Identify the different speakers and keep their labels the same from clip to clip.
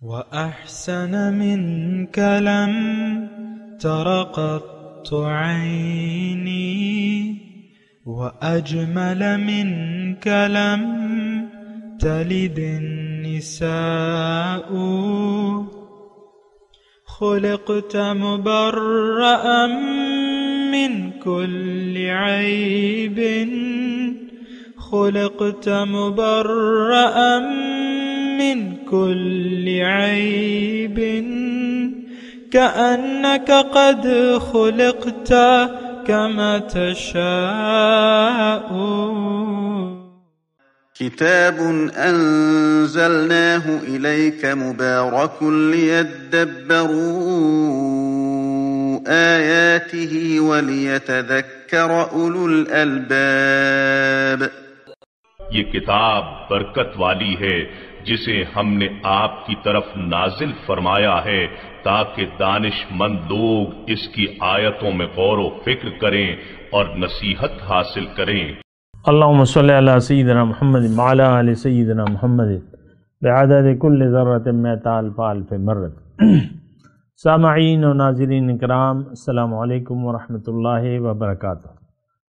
Speaker 1: وأحسن منك لم تر قط عيني، وأجمل منك لم تلد النساء. خلقت مبرأ من كل عيب، خلقت مبرأ من كل عيب، كأنك قد خلقت كما تشاء.
Speaker 2: كتاب أنزلناه إليك مبارك ليدبروا آياته وليتذكر أولو الألباب.
Speaker 3: یہ کتاب برکت والی ہے جسے ہم نے آپ کی طرف نازل فرمایا ہے تاکہ دانش مند لوگ اس کی آیتوں میں غور و فکر کریں اور نصیحت حاصل کریں۔
Speaker 4: اللہم صلی علی سیدنا محمد وعلی آل سیدنا محمد بعدد کل ذرۃ مئۃ الف الف مرۃ۔ سامعین و ناظرین اکرام، السلام علیکم ورحمۃ اللہ وبرکاتہ۔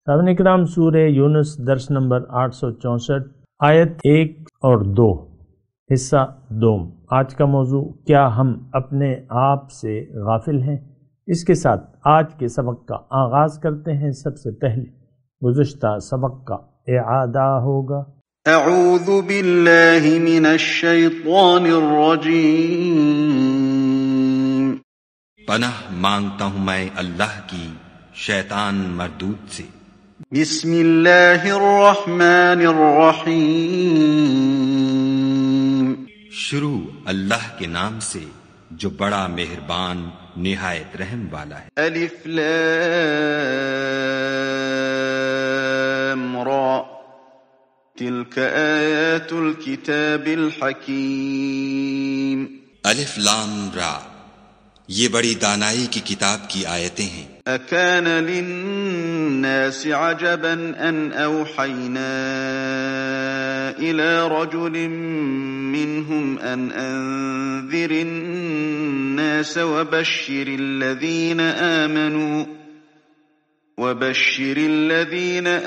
Speaker 4: سامعین اکرام، سورہ یونس درس نمبر 864 آیت 1 اور 2 حصہ دوم۔ آج کا موضوع، کیا ہم اپنے آپ سے غافل ہیں؟ اس کے ساتھ آج کے سبق کا آغاز کرتے ہیں۔ سب سے پہلے گزشتہ سبق کا اعادہ ہوگا۔
Speaker 2: اعوذ باللہ من الشیطان الرجیم۔
Speaker 5: پناہ مانگتا ہوں میں اللہ کی شیطان مردود سے۔
Speaker 2: بسم اللہ الرحمن الرحیم۔
Speaker 5: شروع اللہ کے نام سے جو بڑا مہربان نہایت رحم والا ہے۔
Speaker 2: الف لام را تلک آیات الکتاب الحکیم۔
Speaker 5: الف لام را، یہ بڑی دانائی کی کتاب کی آیتیں ہیں۔
Speaker 2: اکان للناس عجبا ان اوحینا الى رجل منهم ان انذر الناس وبشر الذين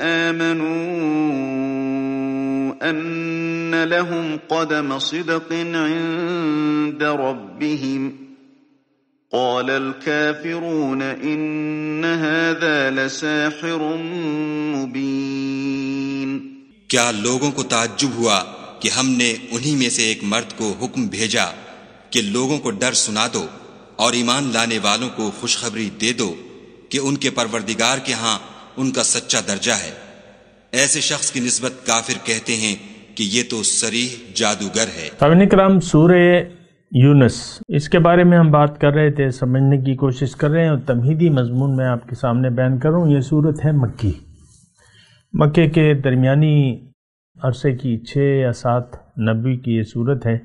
Speaker 2: آمنوا ان لهم قدم صدق عند ربهم، قال الكافرون ان هذا لساحر مبين۔
Speaker 5: کیا لوگوں کو تعجب ہوا کہ ہم نے انہی میں سے ایک مرد کو حکم بھیجا کہ لوگوں کو ڈر سنا دو اور ایمان لانے والوں کو خوشخبری دے دو کہ ان کے پروردگار کے ہاں ان کا سچا درجہ ہے۔ ایسے شخص کی نسبت کافر کہتے ہیں کہ یہ تو صریح جادوگر ہے۔
Speaker 4: سامعین کرام، سورہ یونس، اس کے بارے میں ہم بات کر رہے تھے، سمجھنے کی کوشش کر رہے ہیں، اور تمہیدی مضمون میں آپ کے سامنے بیان کروں۔ یہ سورت ہے مکی، مکے کے درمیانی عرصے کی 6 یا 7 نبوی کی یہ سورت ہے،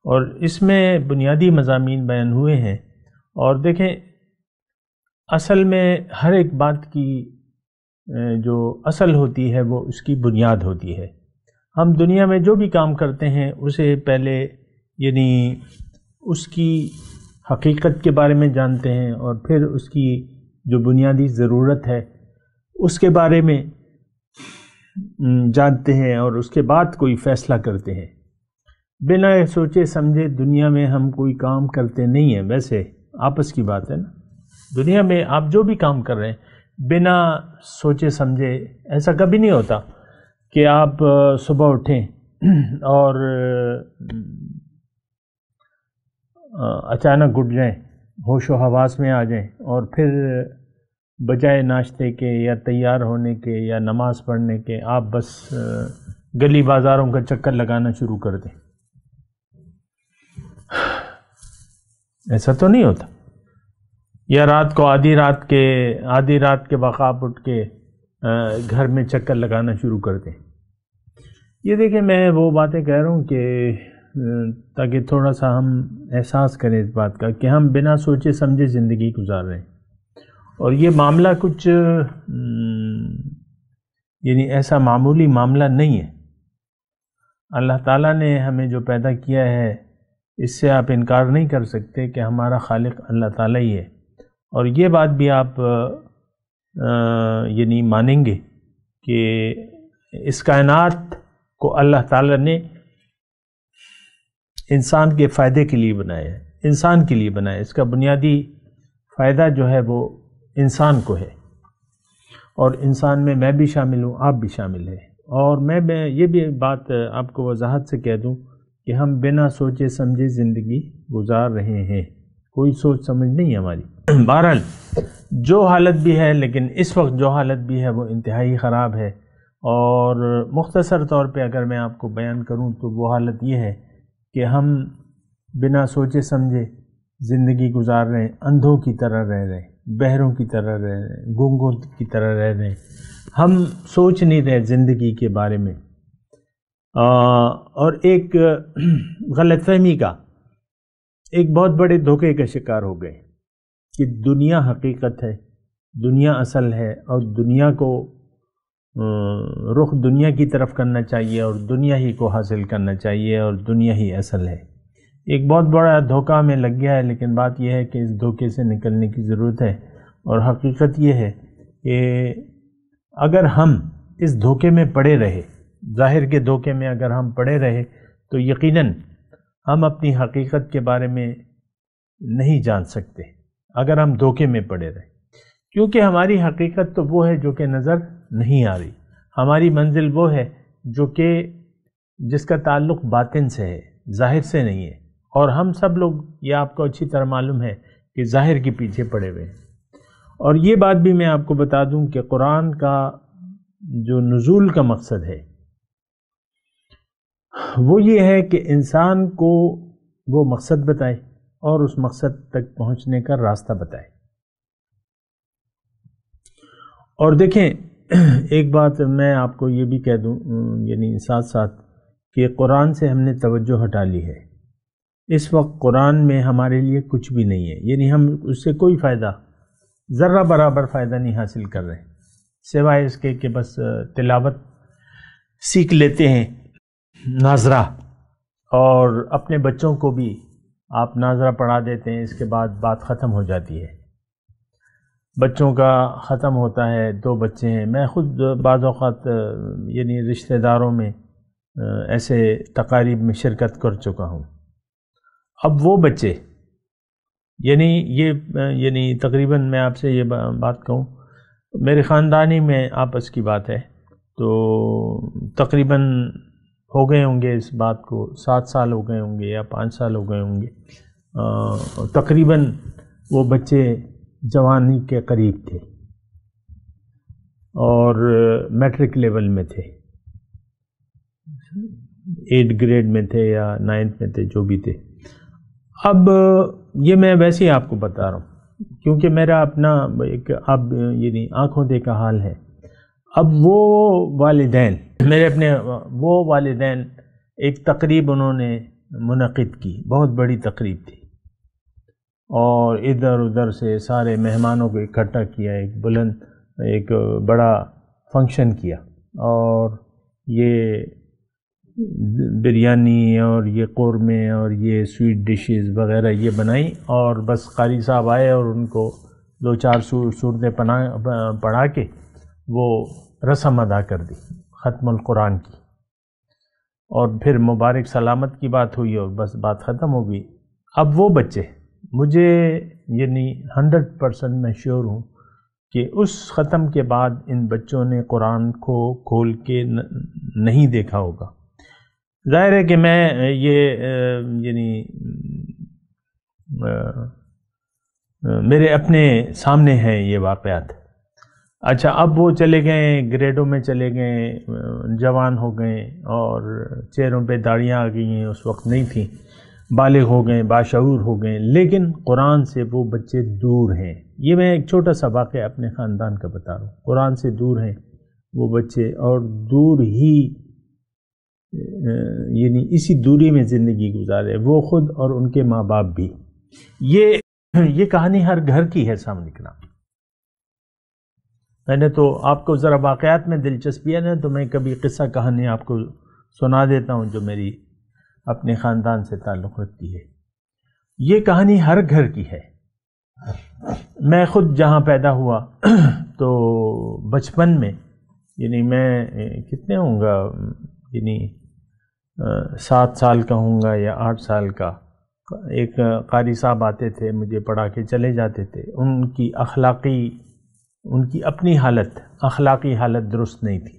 Speaker 4: اور اس میں بنیادی مضامین بیان ہوئے ہیں۔ اور دیکھیں، اصل میں ہر ایک بات کی جو اصل ہوتی ہے وہ اس کی بنیاد ہوتی ہے۔ ہم دنیا میں جو بھی کام کرتے ہیں اسے پہلے یعنی اس کی حقیقت کے بارے میں جانتے ہیں، اور پھر اس کی جو بنیادی ضرورت ہے اس کے بارے میں جانتے ہیں، اور اس کے بعد کوئی فیصلہ کرتے ہیں۔ بنا سوچے سمجھے دنیا میں ہم کوئی کام کرتے نہیں ہیں۔ ویسے آپس کی بات ہے نا، دنیا میں آپ جو بھی کام کر رہے ہیں بنا سوچے سمجھے ایسا کبھی نہیں ہوتا کہ آپ صبح اٹھیں اور اچانک اٹھ جائیں، ہوش و حواس میں آ جائیں، اور پھر بجائے ناشتے کے یا تیار ہونے کے یا نماز پڑھنے کے آپ بس گلی بازاروں کا چکر لگانا شروع کر دیں۔ ایسا تو نہیں ہوتا۔ یا رات کو آدھی رات کے وقت آپ اٹھ کے گھر میں چکر لگانا شروع کر دیں۔ یہ دیکھیں، میں وہ باتیں کہہ رہا ہوں کہ تاکہ تھوڑا سا ہم احساس کریں اس بات کا کہ ہم بنا سوچے سمجھے زندگی گزار رہے ہیں، اور یہ معاملہ کچھ یعنی ایسا معمولی معاملہ نہیں ہے۔ اللہ تعالیٰ نے ہمیں جو پیدا کیا ہے اس سے آپ انکار نہیں کر سکتے کہ ہمارا خالق اللہ تعالیٰ ہی ہے، اور یہ بات بھی آپ یعنی مانیں گے کہ اس کائنات کو اللہ تعالیٰ نے انسان کے فائدے کے لیے بنایا ہے، انسان کے لیے بنایا ہے، اس کا بنیادی فائدہ جو ہے وہ انسان کو ہے، اور انسان میں بھی شامل ہوں، آپ بھی شامل ہیں، اور میں یہ بھی بات آپ کو وضاحت سے کہہ دوں کہ ہم بنا سوچے سمجھے زندگی گزار رہے ہیں، کوئی سوچ سمجھ نہیں ہے ہماری۔ بہرحال جو حالت بھی ہے، لیکن اس وقت جو حالت بھی ہے وہ انتہائی خراب ہے، اور مختصر طور پہ اگر میں آپ کو بیان کروں تو وہ حالت یہ ہے کہ ہم بنا سوچے سمجھے زندگی گزار رہے ہیں، اندھوں کی طرح رہ رہے ہیں، بہروں کی طرح رہ رہے ہیں، گونگوں کی طرح رہ رہے ہیں، ہم سوچ نہیں رہے زندگی کے بارے میں، اور ایک غلط فہمی کا، ایک بہت بڑے دھوکے کا شکار ہو گئے کہ دنیا حقیقت ہے، دنیا اصل ہے، اور دنیا کو رخ دنیا کی طرف کرنا چاہیے، اور دنیا ہی کو حاصل کرنا چاہیے، اور دنیا ہی اصل ہے۔ ایک بہت بڑا دھوکہ میں لگ گیا ہے، لیکن بات یہ ہے کہ اس دھوکے سے نکلنے کی ضرورت ہے، اور حقیقت یہ ہے کہ اگر ہم اس دھوکے میں پڑے رہے، ظاہر کے دھوکے میں اگر ہم پڑے رہے تو یقیناً ہم اپنی حقیقت کے بارے میں نہیں جان سکتے اگر ہم دھوکے میں پڑے رہے، کیونکہ ہماری حقیقت تو وہ ہے جو کہ نظر نہیں آ رہی، ہماری منزل وہ ہے جو کہ جس کا تعلق باطن سے ہے، ظاہر سے نہیں ہے، اور ہم سب لوگ، یہ آپ کو اچھی طرح معلوم ہے کہ ظاہر کے پیچھے پڑے ہوئے ہیں۔ اور یہ بات بھی میں آپ کو بتا دوں کہ قرآن کا جو نزول کا مقصد ہے وہ یہ ہے کہ انسان کو وہ مقصد بتائے اور اس مقصد تک پہنچنے کا راستہ بتائے۔ اور دیکھیں ایک بات میں آپ کو یہ بھی کہہ دوں، یعنی ساتھ ساتھ، کہ قرآن سے ہم نے توجہ ہٹا لی ہے، اس وقت قرآن میں ہمارے لیے کچھ بھی نہیں ہے، یعنی ہم اس سے کوئی فائدہ، ذرہ برابر فائدہ نہیں حاصل کر رہے، سوائے اس کے کہ بس تلاوت سیکھ لیتے ہیں ناظرہ، اور اپنے بچوں کو بھی آپ ناظرہ پڑھا دیتے ہیں، اس کے بعد بات ختم ہو جاتی ہے، بچوں کا ختم ہوتا ہے، 2 بچے ہیں، میں خود بعض اوقات یعنی رشتہ داروں میں ایسے تقاریب میں شرکت کر چکا ہوں، اب وہ بچے یعنی تقریباً میں آپ سے یہ بات کہوں، میرے خاندانی میں آپس کی بات ہے، تو تقریباً ہو گئے ہوں گے اس بات کو 7 سال ہو گئے ہوں گے یا 5 سال ہو گئے ہوں گے، تقریباً وہ بچے جوانی کے قریب تھے اور میٹرک لیول میں تھے، 8 گریڈ میں تھے یا 9 میں تھے، جو بھی تھے۔ اب یہ میں ویسے ہی آپ کو بتا رہا ہوں کیونکہ میرا اپنا ایک اب یعنی آنکھوں دیکھا حال ہے۔ اب وہ والدین، میرے اپنے وہ والدین، ایک تقریب انہوں نے منعقد کی، بہت بڑی تقریب تھی، اور ادھر ادھر سے سارے مہمانوں کو اکٹھا کیا، ایک بڑا فنکشن کیا، اور یہ بریانی اور یہ قورمے اور یہ سویٹ ڈشز وغیرہ یہ بنائی، اور بس قاری صاحب آئے اور ان کو 2-4 صورتیں پڑھا کے وہ رسم ادا کر دی ختم القرآن کی، اور پھر مبارک سلامت کی بات ہوئی اور بس بات ختم ہو گئی۔ اب وہ بچے، مجھے یعنی 100% میں شیور ہوں کہ اس ختم کے بعد ان بچوں نے قرآن کو کھول کے نہیں دیکھا ہوگا۔ ظاہر ہے کہ میں یہ یعنی میرے اپنے سامنے ہیں یہ واقعات۔ اچھا، اب وہ چلے گئے، گریڈوں میں چلے گئے، جوان ہو گئے، اور چہروں پہ داڑیاں آ گئی ہیں، اس وقت نہیں تھیں، بالغ ہو گئے، باشعور ہو گئے، لیکن قرآن سے وہ بچے دور ہیں۔ یہ میں ایک چھوٹا سا واقعہ اپنے خاندان کا بتا رہا ہوں، قرآن سے دور ہیں وہ بچے، اور دور ہی یعنی اسی دوری میں زندگی گزارے، وہ خود اور ان کے ماں باپ بھی۔ یہ کہانی ہر گھر کی ہے سامنے نکلا۔ میں نے تو آپ کو ذرا واقعات میں دلچسپی ہے نا، تو میں کبھی قصہ کہانی آپ کو سنا دیتا ہوں جو میری اپنے خاندان سے تعلق رکھتی ہے۔ یہ کہانی ہر گھر کی ہے۔ میں خود جہاں پیدا ہوا تو بچپن میں، یعنی میں کتنے ہوں گا، یعنی 7 سال کا ہوں گا یا 8 سال کا، ایک قاری صاحب آتے تھے، مجھے پڑھا کے چلے جاتے تھے۔ ان کی اپنی اخلاقی حالت درست نہیں تھی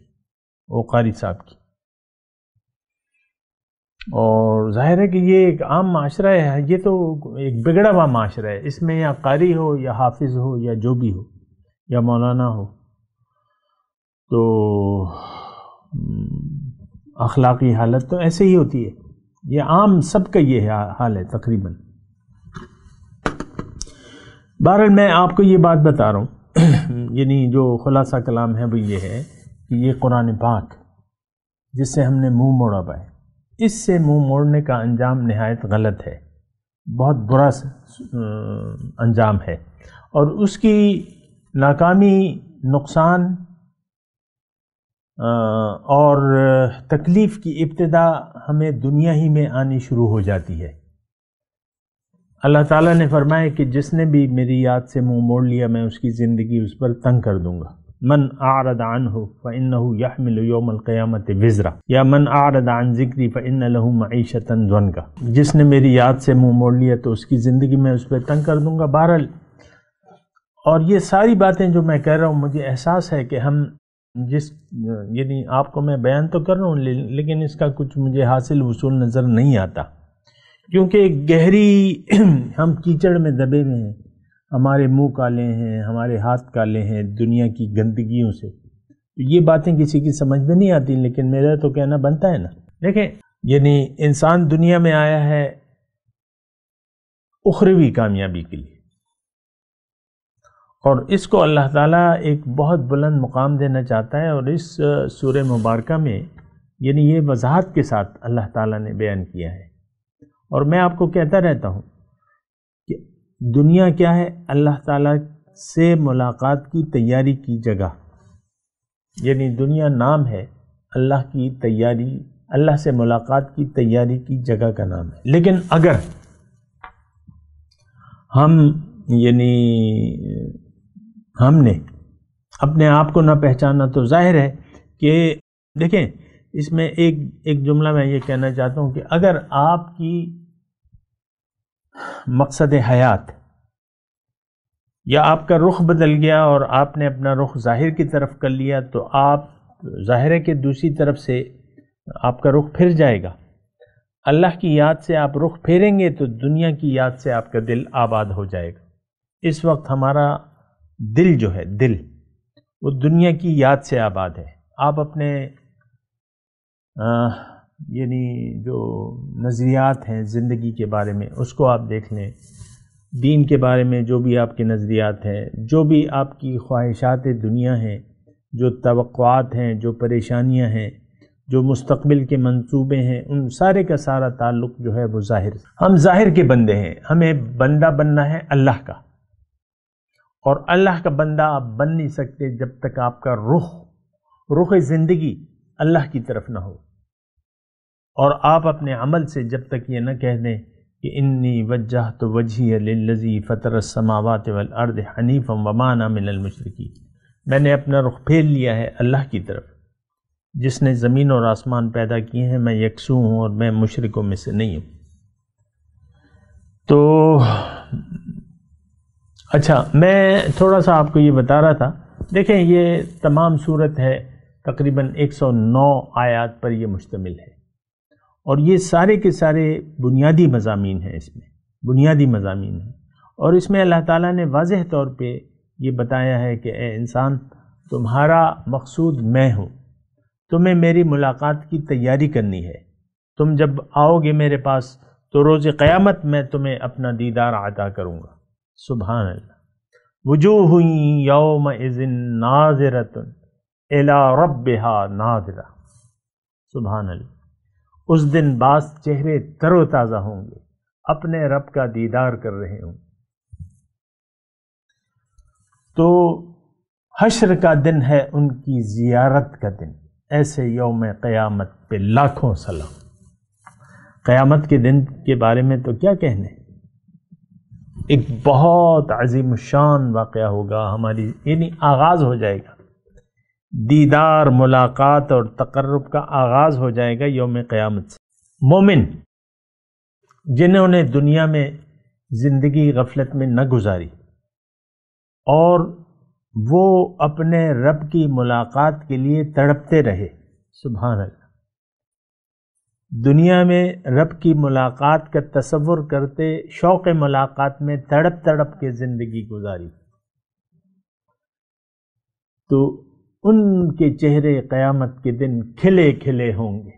Speaker 4: وہ قاری صاحب کی، اور ظاہر ہے کہ یہ ایک عام معاشرہ ہے، یہ تو ایک بگڑا ہوا معاشرہ ہے، اس میں یا قاری ہو یا حافظ ہو یا جو بھی ہو یا مولانا ہو، تو اخلاقی حالت تو ایسے ہی ہوتی ہے۔ یہ عام سب کا یہ حال ہے تقریباً۔ بہرحال میں آپ کو یہ بات بتا رہا ہوں، یعنی جو خلاصہ کلام ہے وہ یہ ہے کہ یہ قرآن پاک جس سے ہم نے منہ موڑا ہوا ہے، اس سے منہ موڑنے کا انجام نہایت غلط ہے، بہت برا انجام ہے، اور اس کی ناکامی، نقصان اور تکلیف کی ابتدا ہمیں دنیا ہی میں آنی شروع ہو جاتی ہے۔ اللہ تعالیٰ نے فرمایا کہ جس نے بھی میری یاد سے منہ موڑ لیا میں اس کی زندگی اس پر تنگ کر دوں گا۔ من اعرض عنہ فإنه يحمل يوم القیامة وزرا، یا من اعرض عن ذکری فإن له معیشة ضنکا، جس نے میری یاد سے منہ موڑ لیا تو اس کی زندگی میں اس پہ تنگ کر دوں گا۔ بہرحال، اور یہ ساری باتیں جو میں کہہ رہا ہوں، مجھے احساس ہے کہ ہم یعنی آپ کو میں بیان تو کر رہا ہوں لیکن اس کا کچھ مجھے حاصل وصول نظر نہیں آتا، کیونکہ گہری ہم کیچڑ میں دبے ہوئے ہیں، ہمارے منہ کالے ہیں، ہمارے ہاتھ کالے ہیں دنیا کی گندگیوں سے۔ یہ باتیں کسی کی سمجھ میں نہیں آتی، لیکن میرا تو کہنا بنتا ہے نا۔ دیکھیں، یعنی انسان دنیا میں آیا ہے اخروی کامیابی کے لیے، اور اس کو اللہ تعالیٰ ایک بہت بلند مقام دینا چاہتا ہے، اور اس سورہ مبارکہ میں یعنی یہ وضاحت کے ساتھ اللہ تعالیٰ نے بیان کیا ہے۔ اور میں آپ کو کہتا رہتا ہوں کہ دنیا کیا ہے؟ اللہ تعالیٰ سے ملاقات کی تیاری کی جگہ، یعنی دنیا نام ہے اللہ کی تیاری، اللہ سے ملاقات کی تیاری کی جگہ کا نام ہے۔ لیکن اگر ہم نے اپنے آپ کو نہ پہچانا تو ظاہر ہے کہ دیکھیں، اس میں ایک جملہ میں یہ کہنا چاہتا ہوں کہ اگر آپ کی مقصد حیات یا آپ کا رخ بدل گیا اور آپ نے اپنا رخ ظاہر کی طرف کر لیا، تو آپ ظاہر ہے کہ دوسری طرف سے آپ کا رخ پھر جائے گا۔ اللہ کی یاد سے آپ رخ پھیریں گے تو دنیا کی یاد سے آپ کا دل آباد ہو جائے گا۔ اس وقت ہمارا دل جو ہے، دل وہ دنیا کی یاد سے آباد ہے۔ آپ اپنے یعنی جو نظریات ہیں زندگی کے بارے میں، اس کو آپ دیکھ لیں، دین کے بارے میں جو بھی آپ کے نظریات ہیں، جو بھی آپ کی خواہشات دنیا ہیں، جو توقعات ہیں، جو پریشانیاں ہیں، جو مستقبل کے منصوبے ہیں، ان سارے کا سارا تعلق جو ہے وہ ظاہر سے۔ ہم ظاہر کے بندے ہیں، ہمیں بندہ بننا ہے اللہ کا، اور اللہ کا بندہ آپ بن نہیں سکتے جب تک آپ کا رخ زندگی اللہ کی طرف نہ ہو، اور آپ اپنے عمل سے جب تک یہ نہ کہہ دیں کہ انی وجہت وجہی للذی فطر السماوات والارض حنیفا وما انا من المشرکین، میں نے اپنا رخ پھیر لیا ہے اللہ کی طرف جس نے زمین اور آسمان پیدا کیے ہیں، میں یکسو ہوں اور میں مشرکوں میں سے نہیں ہوں۔ تو اچھا، میں تھوڑا سا آپ کو یہ بتا رہا تھا، دیکھیں یہ تمام صورت ہے تقریباً 109 آیات پر یہ مشتمل ہے، اور یہ سارے کے سارے بنیادی مضامین ہیں، اس میں بنیادی مضامین ہیں، اور اس میں اللہ تعالیٰ نے واضح طور پہ یہ بتایا ہے کہ اے انسان، تمہارا مقصود میں ہوں، تمہیں میری ملاقات کی تیاری کرنی ہے، تم جب آؤ گے میرے پاس تو روز قیامت میں تمہیں اپنا دیدار عطا کروں گا۔ سبحان اللہ۔ وجوہ یومئذ ناظرۃ الی ربها ناظرہ، سبحان اللہ۔ اس دن بعض چہرے تر و تازہ ہوں گے، اپنے رب کا دیدار کر رہے ہوں۔ تو حشر کا دن ہے ان کی زیارت کا دن، ایسے یوم قیامت پہ لاکھوں سلام۔ قیامت کے دن کے بارے میں تو کیا کہنے، ایک بہت عظیم الشان واقعہ ہوگا ہماری، یعنی آغاز ہو جائے گا، دیدار، ملاقات اور تقرب کا آغاز ہو جائے گا یوم قیامت سے۔ مومن جنہوں نے دنیا میں زندگی غفلت میں نہ گزاری اور وہ اپنے رب کی ملاقات کے لیے تڑپتے رہے، سبحان اللہ، دنیا میں رب کی ملاقات کا تصور کرتے، شوق ملاقات میں تڑپ تڑپ کے زندگی گزاری، تو ان کے چہرے قیامت کے دن کھلے کھلے ہوں گے۔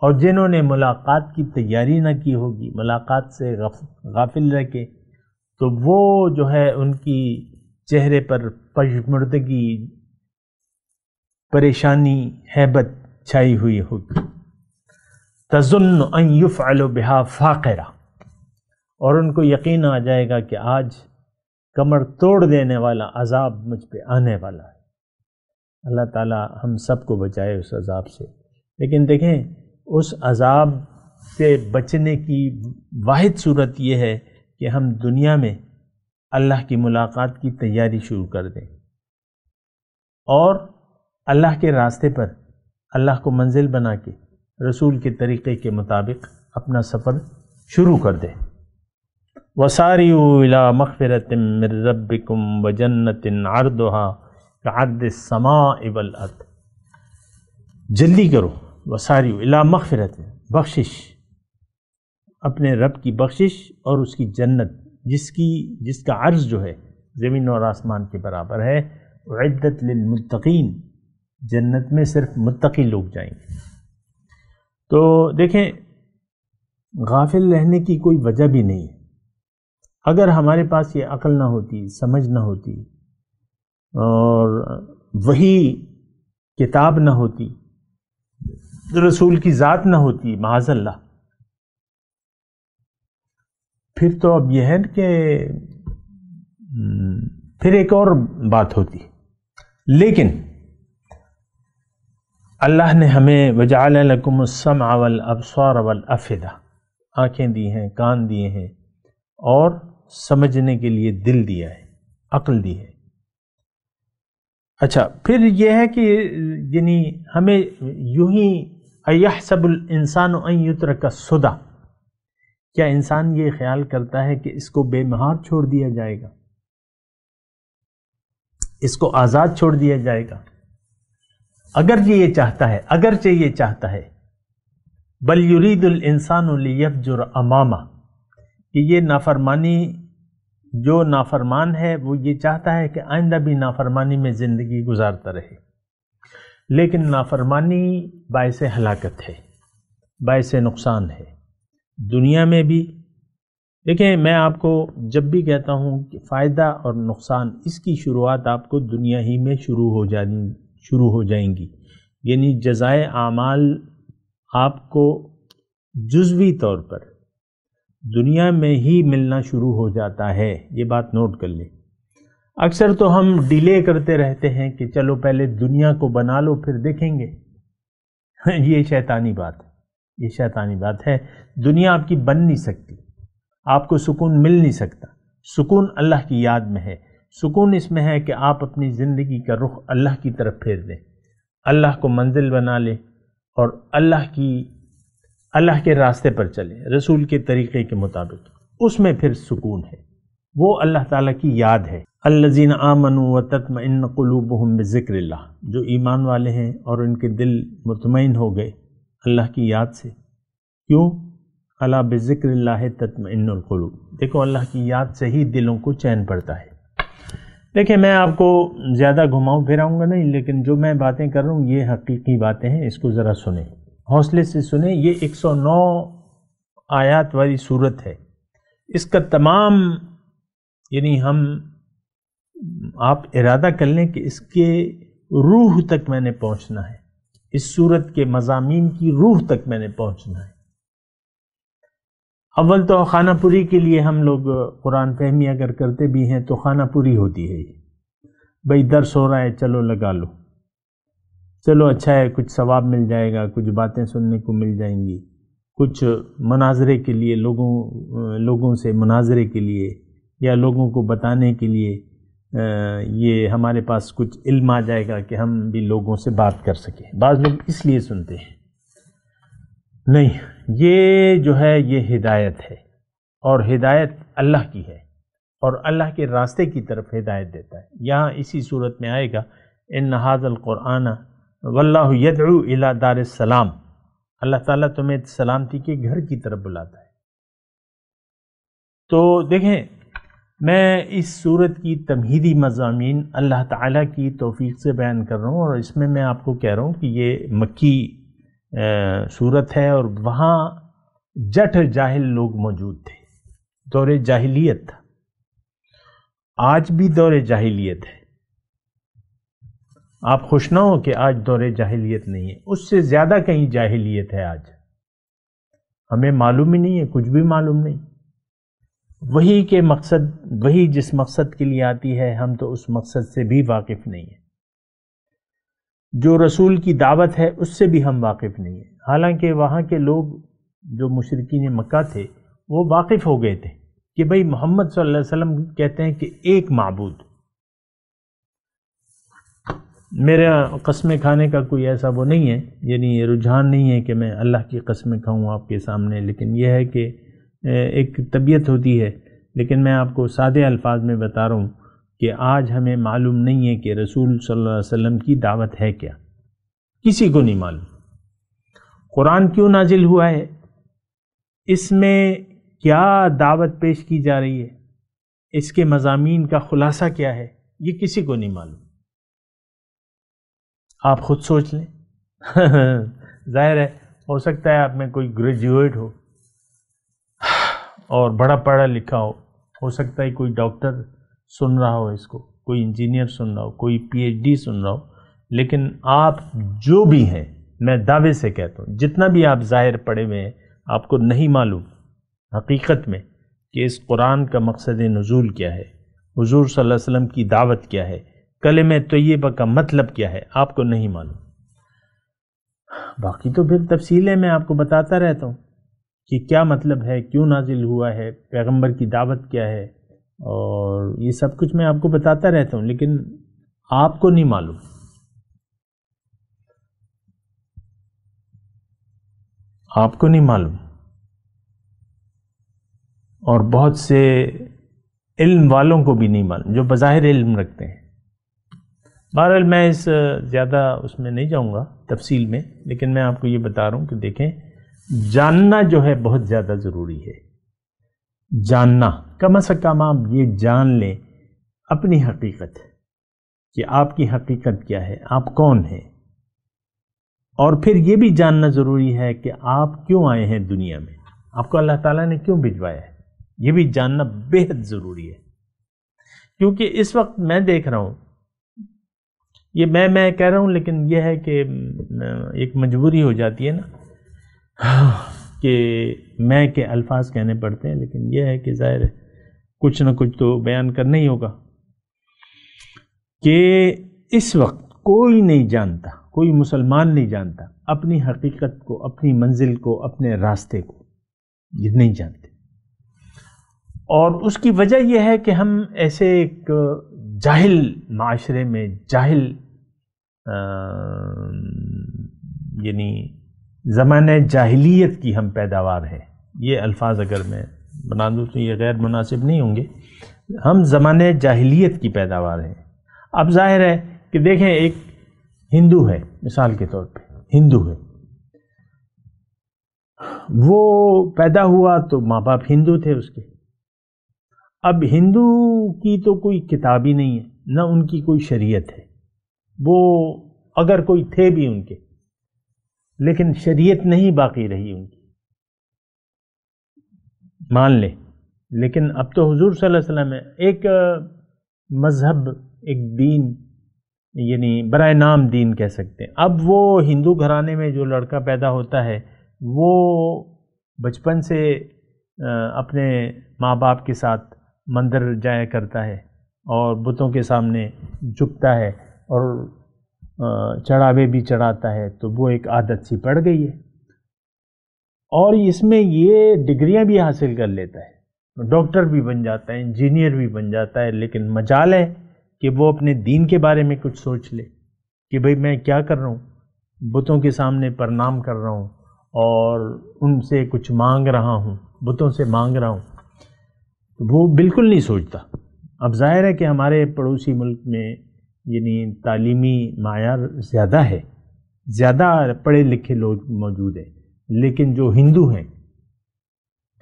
Speaker 4: اور جنہوں نے ملاقات کی تیاری نہ کی ہوگی، ملاقات سے غافل رہ کے، تو وہ جو ہے ان کی چہرے پر پژمردگی، پریشانی، ہیبت چھائی ہوئی ہوگی۔ تظن ان یفعل بہا فاقرہ، اور ان کو یقین آ جائے گا کہ آج کمر توڑ دینے والا عذاب مجھ پہ آنے والا ہے۔ اللہ تعالی ہم سب کو بچائے اس عذاب سے۔ لیکن دیکھیں، اس عذاب سے بچنے کی واحد صورت یہ ہے کہ ہم دنیا میں اللہ کی ملاقات کی تیاری شروع کر دیں اور اللہ کے راستے پر اللہ کو منزل بنا کے رسول کے طریقے کے مطابق اپنا سفر شروع کر دیں۔ وَسَارِعُوا إِلَىٰ مَغْفِرَةٍ مِّن رَّبِّكُمْ وَجَنَّةٍ عَرْضُهَا كَعَرْضِ السَّمَاءِ وَالْأَرْضِ، جلدی کرو، وَسَارِعُوا إِلَىٰ مَغْفِرَةٍ، بخشش، اپنے رب کی بخشش اور اس کی جنت جس کا عرض جو ہے زمین اور آسمان کے برابر ہے، اعدت للمتقین، جنت میں صرف متقی لوگ جائیں گے۔ تو دیکھیں، غافل رہنے کی کوئی وجہ بھی نہیں ہے۔ اگر ہمارے پاس یہ عقل نہ ہوتی، سمجھ نہ ہوتی اور وہی کتاب نہ ہوتی، رسول کی ذات نہ ہوتی، معاذ اللہ، پھر تو اب یہ ہے کہ پھر ایک اور بات ہوتی۔ لیکن اللہ نے ہمیں وَجَعَلَ لَكُمُ السَّمْعَ وَالْأَبْصَارَ وَالْأَفْئِدَةَ، آنکھیں دی ہیں، کان دیے ہیں اور سمجھنے کے لیے دل دیا ہے، عقل دی ہے۔ اچھا، پھر یہ ہے کہ یعنی ہمیں یوں ہی اَيَحْسَبُ الْإِنسَانُ أَن يُتْرَكَ سُدًى، کیا انسان یہ خیال کرتا ہے کہ اس کو بے مہار چھوڑ دیا جائے گا، اس کو آزاد چھوڑ دیا جائے گا؟ اگرچہ یہ چاہتا ہے بل یرید الانسان لیفجر امامہ، کہ یہ نافرمانی، جو نافرمان ہے وہ یہ چاہتا ہے کہ آئندہ بھی نافرمانی میں زندگی گزارتا رہے، لیکن نافرمانی باعث ہلاکت ہے، باعث نقصان ہے، دنیا میں بھی۔ دیکھیں، میں آپ کو جب بھی کہتا ہوں کہ فائدہ اور نقصان، اس کی شروعات آپ کو دنیا ہی میں شروع ہو جائیں گی، یعنی جزائے اعمال آپ کو جزوی طور پر دنیا میں ہی ملنا شروع ہو جاتا ہے، یہ بات نوٹ کر لیں۔ اکثر تو ہم ڈیلے کرتے رہتے ہیں کہ چلو پہلے دنیا کو بنا لو پھر دیکھیں گے، یہ شیطانی بات ہے۔ دنیا آپ کی بن نہیں سکتی، آپ کو سکون مل نہیں سکتا۔ سکون اللہ کی یاد میں ہے، سکون اس میں ہے کہ آپ اپنی زندگی کا رخ اللہ کی طرف پھیر دیں، اللہ کو منزل بنا لیں اور اللہ کے راستے پر چلیں، رسول کے طریقے کے مطابق، اس میں پھر سکون ہے، وہ اللہ تعالیٰ کی یاد ہے۔ الذین آمنوا وتطمئن قلوبہم بذکر اللہ، جو ایمان والے ہیں اور ان کے دل مطمئن ہو گئے اللہ کی یاد سے۔ کیوں؟ الا بذکر اللہ تطمئن القلوب، دیکھو اللہ کی یاد سے ہی دلوں کو چین پڑتا ہے۔ دیکھیں، میں آپ کو زیادہ گھماؤں پھراؤں گا نہیں، لیکن جو میں باتیں کر رہا ہوں یہ حقیقی باتیں ہیں، اس کو ذرا سنیں، حوصلے سے سنیں۔ یہ 109 آیات والی صورت ہے، اس کا تمام یعنی آپ ارادہ کر لیں کہ اس کے روح تک میں نے پہنچنا ہے، اس صورت کے مضامین کی روح تک میں نے پہنچنا ہے۔ اول تو خانہ پوری کے لیے ہم لوگ قرآن فہمی اگر کرتے بھی ہیں تو خانہ پوری ہوتی ہے، بھئی درس ہو رہا ہے چلو لگا لو، چلو اچھا ہے، کچھ ثواب مل جائے گا، کچھ باتیں سننے کو مل جائیں گی، کچھ مناظرے کے لیے لوگوں سے مناظرے کے لیے یا لوگوں کو بتانے کے لیے یہ ہمارے پاس کچھ علم آ جائے گا کہ ہم بھی لوگوں سے بات کر سکیں۔ بعض لوگ اس لیے سنتے ہیں۔ نہیں، یہ جو ہے یہ ہدایت ہے، اور ہدایت اللہ کی ہے، اور اللہ کے راستے کی طرف ہدایت دیتا ہے۔ یہاں اسی صورت میں آئے گا ان ھذا القرآن واللہ یدعو الی دار السلام، اللہ تعالیٰ تمہیں سلامتی کے گھر کی طرف بلاتا ہے۔ تو دیکھیں، میں اس صورت کی تمہیدی مضامین اللہ تعالیٰ کی توفیق سے بیان کر رہا ہوں، اور اس میں میں آپ کو کہہ رہا ہوں کہ یہ مکی صورت ہے، اور وہاں جٹ جاہل لوگ موجود تھے، دور جاہلیت تھا۔ آج بھی دور جاہلیت ہے، آپ خوش نہ ہو کہ آج دور جاہلیت نہیں ہے، اس سے زیادہ کہیں جاہلیت ہے آج، ہمیں معلوم ہی نہیں ہے، کچھ بھی معلوم نہیں۔ وہی کے مقصد، وہی جس مقصد کے لیے آتی ہے، ہم تو اس مقصد سے بھی واقف نہیں ہیں، جو رسول کی دعوت ہے اس سے بھی ہم واقف نہیں ہیں۔ حالانکہ وہاں کے لوگ جو مشرکین مکہ تھے وہ واقف ہو گئے تھے کہ بھئی محمد صلی اللہ علیہ وسلم کہتے ہیں کہ ایک معبود، میرا قسمیں کھانے کا کوئی ایسا وہ نہیں ہے، یعنی یہ رجحان نہیں ہے کہ میں اللہ کی قسمیں کھاؤں آپ کے سامنے، لیکن یہ ہے کہ ایک طبیعت ہوتی ہے۔ لیکن میں آپ کو سادے الفاظ میں بتا رہا ہوں کہ آج ہمیں معلوم نہیں ہے کہ رسول صلی اللہ علیہ وسلم کی دعوت ہے کیا، کسی کو نہیں معلوم۔ قرآن کیوں نازل ہوا ہے، اس میں کیا دعوت پیش کی جا رہی ہے، اس کے مضامین کا خلاصہ کیا ہے، یہ کسی کو نہیں معلوم۔ آپ خود سوچ لیں۔ ظاہر ہے، ہو سکتا ہے آپ میں کوئی گریجویٹ ہو اور بڑا پڑھا لکھا ہو سکتا ہے کوئی ڈاکٹر سن رہا ہو اس کو، کوئی انجینئر سن رہا ہو، کوئی پی ایچ ڈی سن رہا ہو، لیکن آپ جو بھی ہیں، میں دعوے سے کہتا ہوں، جتنا بھی آپ ظاہر پڑھے ہوئے ہیں، آپ کو نہیں معلوم حقیقت میں کہ اس قرآن کا مقصد نزول کیا ہے، حضور صلی اللہ علیہ وسلم کی دعوت کیا ہے، کلمہ طیبہ کا مطلب کیا ہے، آپ کو نہیں معلوم۔ باقی تو پھر تفصیلیں میں آپ کو بتاتا رہتا ہوں کہ کیا مطلب ہے، کیوں نازل ہوا ہے، پیغمبر کی دعوت کیا ہے، اور یہ سب کچھ میں آپ کو بتاتا رہتا ہوں، لیکن آپ کو نہیں معلوم۔ آپ کو نہیں معلوم، اور بہت سے علم والوں کو بھی نہیں معلوم جو بظاہر علم رکھتے ہیں۔ بہرحال میں اس زیادہ اس میں نہیں جاؤں گا تفصیل میں، لیکن میں آپ کو یہ بتا رہا ہوں کہ دیکھیں، جاننا جو ہے بہت زیادہ ضروری ہے۔ جاننا، کم از کم آپ یہ جان لیں اپنی حقیقت، کہ آپ کی حقیقت کیا ہے، آپ کون ہیں، اور پھر یہ بھی جاننا ضروری ہے کہ آپ کیوں آئے ہیں دنیا میں، آپ کو اللہ تعالیٰ نے کیوں بھجوایا ہے، یہ بھی جاننا بے حد ضروری ہے۔ کیونکہ اس وقت میں دیکھ رہا ہوں، یہ میں کہہ رہا ہوں، لیکن یہ ہے کہ ایک مجبوری ہو جاتی ہے نا کہ میں کے الفاظ کہنے پڑتے ہیں، لیکن یہ ہے کہ ظاہر ہے کچھ نہ کچھ تو بیان کرنا ہی ہوگا، کہ اس وقت کوئی نہیں جانتا، کوئی مسلمان نہیں جانتا اپنی حقیقت کو، اپنی منزل کو، اپنے راستے کو، یہ نہیں جانتے۔ اور اس کی وجہ یہ ہے کہ ہم ایسے ایک جاہل معاشرے میں، جاہل یعنی زمانہ جاہلیت کی ہم پیداوار ہیں۔ یہ الفاظ اگر میں بنا دوں تو یہ غیر مناسب نہیں ہوں گے، ہم زمانہ جاہلیت کی پیداوار ہیں۔ اب ظاہر ہے کہ دیکھیں، ایک ہندو ہے، مثال کے طور پہ ہندو ہے، وہ پیدا ہوا تو ماں باپ ہندو تھے اس کے۔ اب ہندو کی تو کوئی کتاب ہی نہیں ہے، نہ ان کی کوئی شریعت ہے، وہ اگر کوئی تھے بھی ان کے، لیکن شریعت نہیں باقی رہی ان کی، مان لیں۔ لیکن اب تو حضور صلی اللہ علیہ وسلم ایک مذہب، ایک دین، یعنی برائے نام دین کہہ سکتے ہیں۔ اب وہ ہندو گھرانے میں جو لڑکا پیدا ہوتا ہے، وہ بچپن سے اپنے ماں باپ کے ساتھ مندر جایا کرتا ہے، اور بتوں کے سامنے جھکتا ہے، اور چڑھاوے بھی چڑھاتا ہے، تو وہ ایک عادت سی پڑ گئی ہے، اور اس میں یہ ڈگریاں بھی حاصل کر لیتا ہے، ڈاکٹر بھی بن جاتا ہے، انجینئر بھی بن جاتا ہے، لیکن مجال ہے کہ وہ اپنے دین کے بارے میں کچھ سوچ لے کہ بھئی میں کیا کر رہا ہوں، بتوں کے سامنے پرنام کر رہا ہوں اور ان سے کچھ مانگ رہا ہوں، بتوں سے مانگ رہا ہوں، وہ بالکل نہیں سوچتا۔ اب ظاہر ہے کہ ہمارے پڑوسی ملک میں یعنی تعلیمی معیار زیادہ ہے، زیادہ پڑھے لکھے لوگ موجود ہیں، لیکن جو ہندو ہیں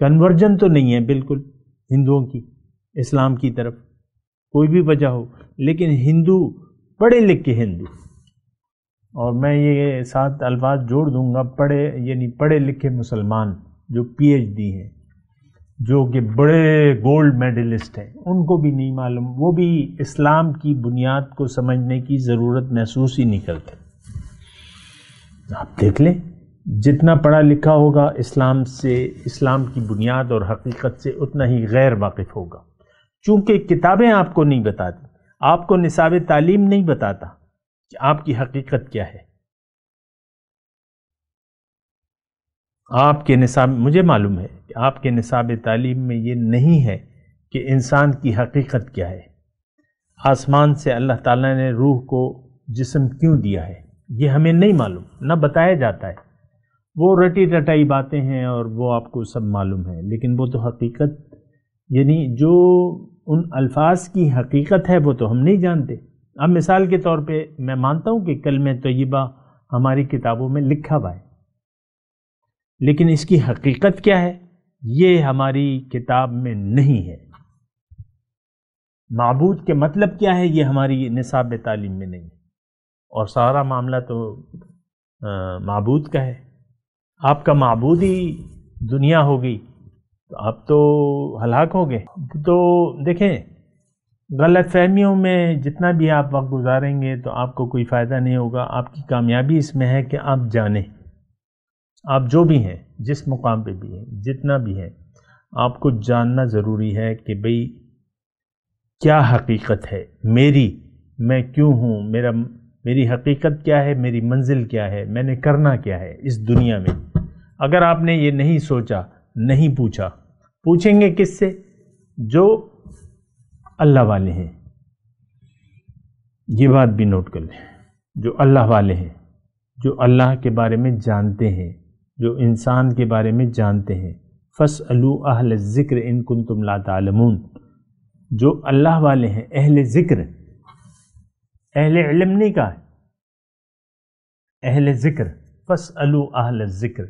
Speaker 4: کنورجن تو نہیں ہے بالکل ہندوؤں کی اسلام کی طرف، کوئی بھی وجہ ہو، لیکن ہندو پڑھے لکھے ہندو، اور میں یہ 7 الفاظ جوڑ دوں گا، پڑھے لکھے مسلمان جو پی ایچ ڈی ہیں، جو کہ بڑے گولڈ میڈلسٹ ہیں، ان کو بھی نہیں معلوم، وہ بھی اسلام کی بنیاد کو سمجھنے کی ضرورت محسوس ہی نہیں کرتے۔ آپ دیکھ لیں جتنا پڑھا لکھا ہوگا اسلام سے، اسلام کی بنیاد اور حقیقت سے، اتنا ہی غیر واقف ہوگا، چونکہ کتابیں آپ کو نہیں بتاتی، آپ کو نصاب تعلیم نہیں بتاتا کہ آپ کی حقیقت کیا ہے۔ آپ کے نصاب، مجھے معلوم ہے کہ آپ کے نصاب تعلیم میں یہ نہیں ہے کہ انسان کی حقیقت کیا ہے، آسمان سے اللہ تعالیٰ نے روح کو جسم کیوں دیا ہے، یہ ہمیں نہیں معلوم، نہ بتایا جاتا ہے، وہ رٹی رٹائی باتیں ہیں اور وہ آپ کو سب معلوم ہے، لیکن وہ تو حقیقت، یعنی جو ان الفاظ کی حقیقت ہے وہ تو ہم نہیں جانتے۔ اب مثال کے طور پہ میں مانتا ہوں کہ کلمہ طیبہ ہماری کتابوں میں لکھا ہوا ہے، لیکن اس کی حقیقت کیا ہے یہ ہماری کتاب میں نہیں ہے۔ معبود کے مطلب کیا ہے یہ ہماری نصاب تعلیم میں نہیں ہے، اور سارا معاملہ تو معبود کا ہے۔ آپ کا معبود ہی دنیا ہو گئی تو آپ تو ہلاک ہو گئے۔ تو دیکھیں غلط فہمیوں میں جتنا بھی آپ وقت گزاریں گے تو آپ کو کوئی فائدہ نہیں ہوگا۔ آپ کی کامیابی اس میں ہے کہ آپ جانیں، آپ جو بھی ہیں، جس مقام پہ بھی ہیں، جتنا بھی ہے، آپ کو جاننا ضروری ہے کہ بھئی کیا حقیقت ہے میری، میں کیوں ہوں، میری حقیقت کیا ہے، میری منزل کیا ہے، میں نے کرنا کیا ہے اس دنیا میں۔ اگر آپ نے یہ نہیں سوچا، نہیں پوچھا، پوچھیں گے کس سے؟ جو اللہ والے ہیں، یہ بات بھی نوٹ کر لیں، جو اللہ والے ہیں، جو اللہ کے بارے میں جانتے ہیں، جو انسان کے بارے میں جانتے ہیں۔ فَاسْأَلُوا أَهْلَ الذِّكْرِ إِن كُنتُمْ لَا تَعْلَمُونَ، جو اللہ والے ہیں، اہل ذکر، اہل علم نہیں کہا، اہل ذکر، فَاسْأَلُوا أَهْلَ الذِّكْرِ۔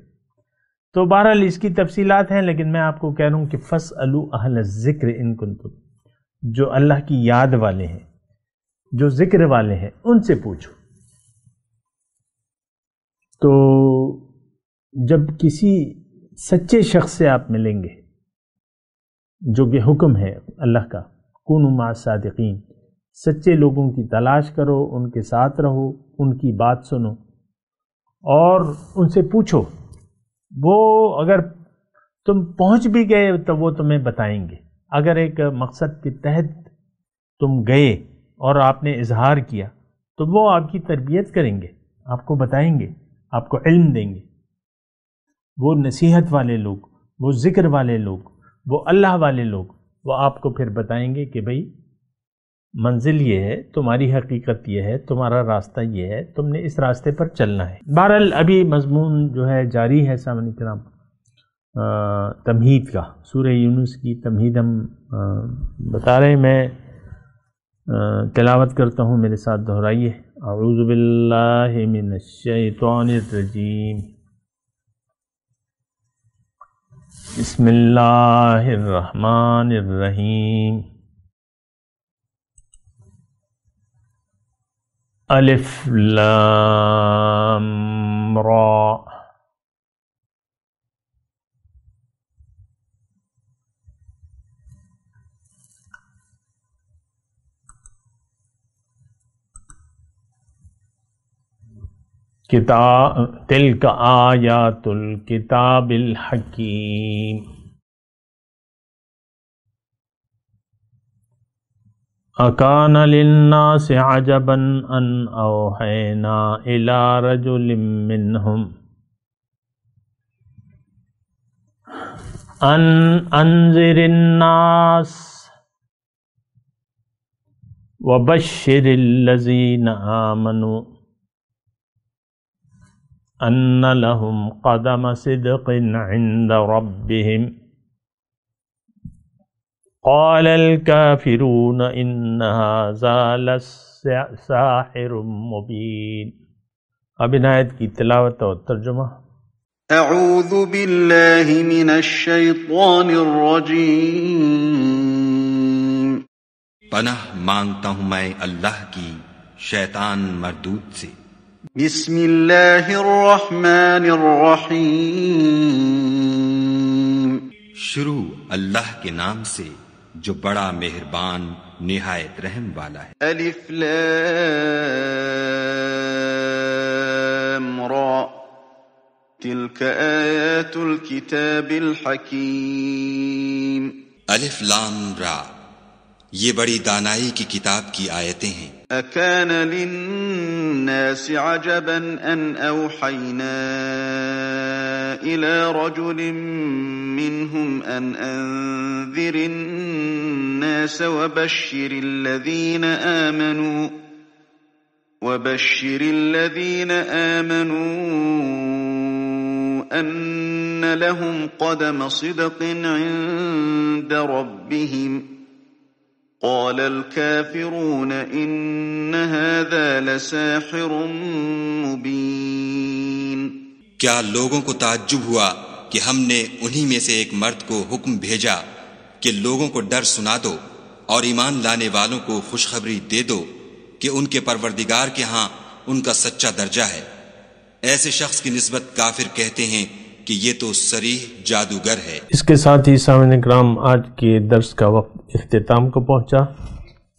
Speaker 4: تو بہرحال اس کی تفصیلات ہیں، لیکن میں آپ کو کہہ رہا ہوں کہ فَاسْأَلُوا أَهْلَ الذِّكْرِ إِن كُنتُمْ، جو اللہ کی یاد والے ہیں، جو ذکر والے ہیں، ان سے پوچھو۔ تو جب کسی سچے شخص سے آپ ملیں گے، جو کہ حکم ہے اللہ کا، کونوا مع الصادقین، سچے لوگوں کی تلاش کرو، ان کے ساتھ رہو، ان کی بات سنو اور ان سے پوچھو۔ وہ اگر تم پہنچ بھی گئے تو وہ تمہیں بتائیں گے۔ اگر ایک مقصد کے تحت تم گئے اور آپ نے اظہار کیا تو وہ آپ کی تربیت کریں گے، آپ کو بتائیں گے، آپ کو علم دیں گے۔ وہ نصیحت والے لوگ، وہ ذکر والے لوگ، وہ اللہ والے لوگ، وہ آپ کو پھر بتائیں گے کہ بھئی منزل یہ ہے، تمہاری حقیقت یہ ہے، تمہارا راستہ یہ ہے، تم نے اس راستے پر چلنا ہے۔ بہرحال ابھی مضمون جو ہے جاری ہے سامعین کرام، تمہید کا، سورہ یونس کی تمہید ہم بتا رہے ہیں۔ میں تلاوت کرتا ہوں، میرے ساتھ دہرائیے۔ اعوذ باللہ من الشیطان الرجیم، بسم اللہ الرحمن الرحیم۔ الف لام را، تلک آیات الکتاب الحکیم۔ اکان للناس عجبا ان اوحینا الی رجل منہم ان انذر الناس وبشر الذین آمنوا ان لهم قدم صدق عند ربهم قال الكافرون ان هذا لساحر مبین۔ اب ان آیت کی تلاوت اور ترجمہ۔
Speaker 2: اعوذ باللہ من الشیطان الرجیم۔
Speaker 5: پناہ مانگتا ہوں میں اللہ کی شیطان مردود سے۔
Speaker 2: بسم اللہ الرحمن الرحیم۔
Speaker 5: شروع اللہ کے نام سے جو بڑا مہربان نہایت رحم والا ہے۔
Speaker 2: الف لام را تلک آیات الکتاب الحکیم۔
Speaker 5: الف لام را، یہ بڑی دانائی کی کتاب کی آیتیں ہیں۔
Speaker 2: اکان للناس عجبا ان اوحینا الى رجل منهم ان انذر الناس وبشر الذين آمنوا ان لهم قدم صدق عند ربهم قال الكافرون ان هذا لساحر مبین۔
Speaker 5: کیا لوگوں کو تعجب ہوا کہ ہم نے انہی میں سے ایک مرد کو حکم بھیجا کہ لوگوں کو ڈر سنا دو اور ایمان لانے والوں کو خوشخبری دے دو کہ ان کے پروردگار کے ہاں ان کا سچا درجہ ہے۔ ایسے شخص کی نسبت کافر کہتے ہیں کہ یہ تو صریح جادوگر ہے۔
Speaker 4: اس کے ساتھ ہی سامعین کرام آج کے درس کا وقت اختتام کو پہنچا۔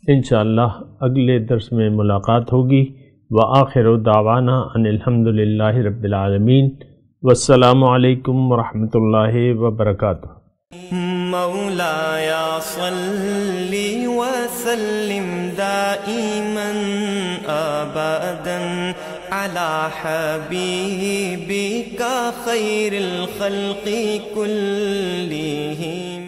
Speaker 4: انشاءاللہ اگلے درس میں ملاقات ہوگی۔ وآخر دعوانا ان الحمدللہ رب العالمین، والسلام علیکم ورحمۃ اللہ وبرکاتہ۔
Speaker 1: مولایا صلی وسلم دائما ابدا على حبیبک خیر الخلق کلہم۔